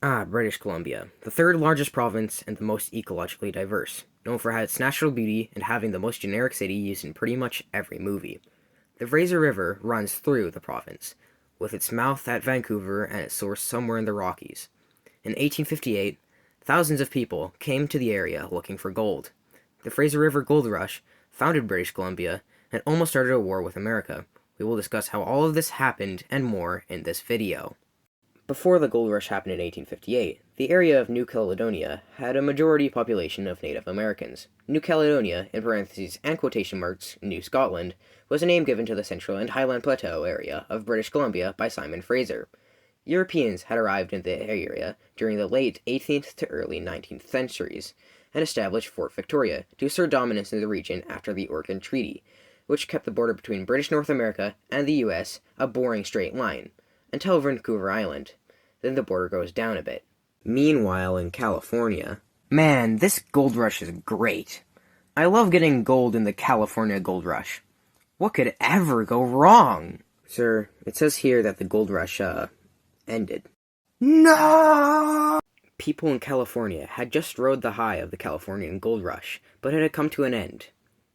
British Columbia, the third largest province and the most ecologically diverse, known for its natural beauty and having the most generic city used in pretty much every movie. The Fraser River runs through the province, with its mouth at Vancouver and its source somewhere in the Rockies. In 1858, thousands of people came to the area looking for gold. The Fraser River Gold Rush founded British Columbia and almost started a war with America. We will discuss how all of this happened and more in this video. Before the gold rush happened in 1858, the area of New Caledonia had a majority population of Native Americans. New Caledonia, in parentheses and quotation marks, New Scotland, was a name given to the Central and Highland Plateau area of British Columbia by Simon Fraser. Europeans had arrived in the area during the late 18th to early 19th centuries and established Fort Victoria to assert dominance in the region after the Oregon Treaty, which kept the border between British North America and the U.S. a boring straight line until Vancouver Island. Then the border goes down a bit. Meanwhile, in California, man, this gold rush is great. I love getting gold in the California gold rush. What could ever go wrong? Sir, it says here that the gold rush, ended. No! People in California had just rode the high of the Californian gold rush, but it had come to an end.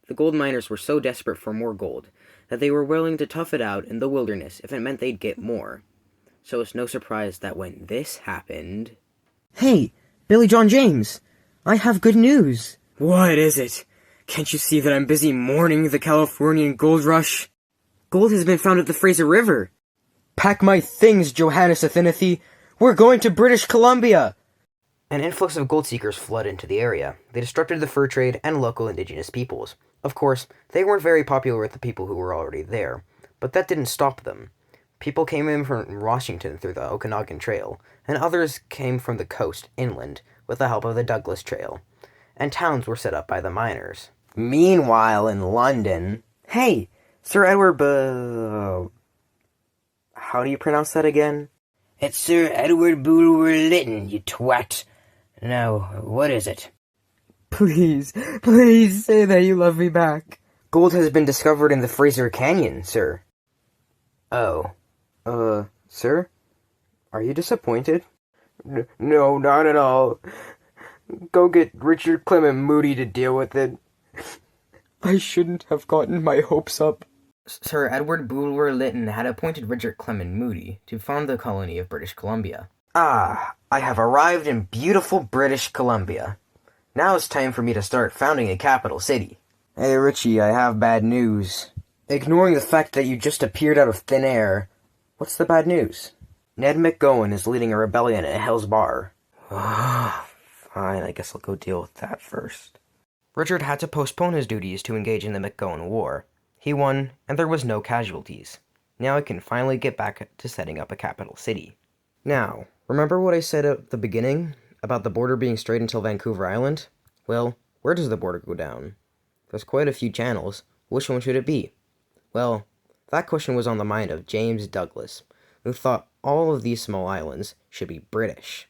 The gold miners were so desperate for more gold that they were willing to tough it out in the wilderness if it meant they'd get more. So it's no surprise that when this happened... Hey, Billy John James! I have good news! What is it? Can't you see that I'm busy mourning the Californian gold rush? Gold has been found at the Fraser River. Pack my things, Johannes Athinathy! We're going to British Columbia! An influx of gold seekers flooded into the area. They disrupted the fur trade and local indigenous peoples. Of course, they weren't very popular with the people who were already there, but that didn't stop them. People came in from Washington through the Okanagan Trail, and others came from the coast inland with the help of the Douglas Trail, and towns were set up by the miners. Meanwhile, in London... Hey, Sir Edward how do you pronounce that again? It's Sir Edward Bulwer-Lytton, you twat. Now, what is it? Please say that you love me back. Gold has been discovered in the Fraser Canyon, sir. Oh. Sir? Are you disappointed? No, not at all. Go get Richard Clement Moody to deal with it. I shouldn't have gotten my hopes up. Sir Edward Bulwer-Lytton had appointed Richard Clement Moody to found the colony of British Columbia. I have arrived in beautiful British Columbia. Now it's time for me to start founding a capital city. Hey, Richie, I have bad news. Ignoring the fact that you just appeared out of thin air, what's the bad news? Ned McGowan is leading a rebellion at Hell's Bar. Fine, I guess I'll go deal with that first. Richard had to postpone his duties to engage in the McGowan War. He won, and there was no casualties. Now I can finally get back to setting up a capital city. Now, remember what I said at the beginning about the border being straight until Vancouver Island? Well, where does the border go down? There's quite a few channels. Which one should it be? Well, that question was on the mind of James Douglas, who thought all of these small islands should be British.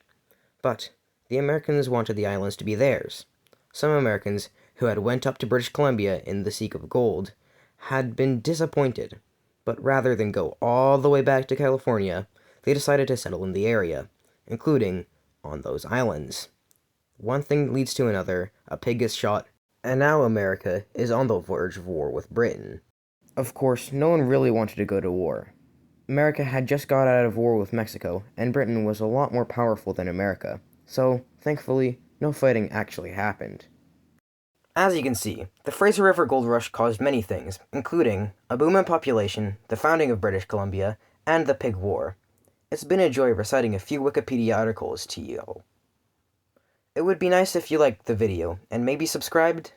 But the Americans wanted the islands to be theirs. Some Americans who had went up to British Columbia in the seek of gold had been disappointed, but rather than go all the way back to California, they decided to settle in the area, including on those islands. One thing leads to another, a pig gets shot, and now America is on the verge of war with Britain. Of course, no one really wanted to go to war. America had just got out of war with Mexico, and Britain was a lot more powerful than America, so, thankfully, no fighting actually happened. As you can see, the Fraser River Gold Rush caused many things, including a boom in population, the founding of British Columbia, and the Pig War. It's been a joy reciting a few Wikipedia articles to you. It would be nice if you liked the video, and maybe subscribed.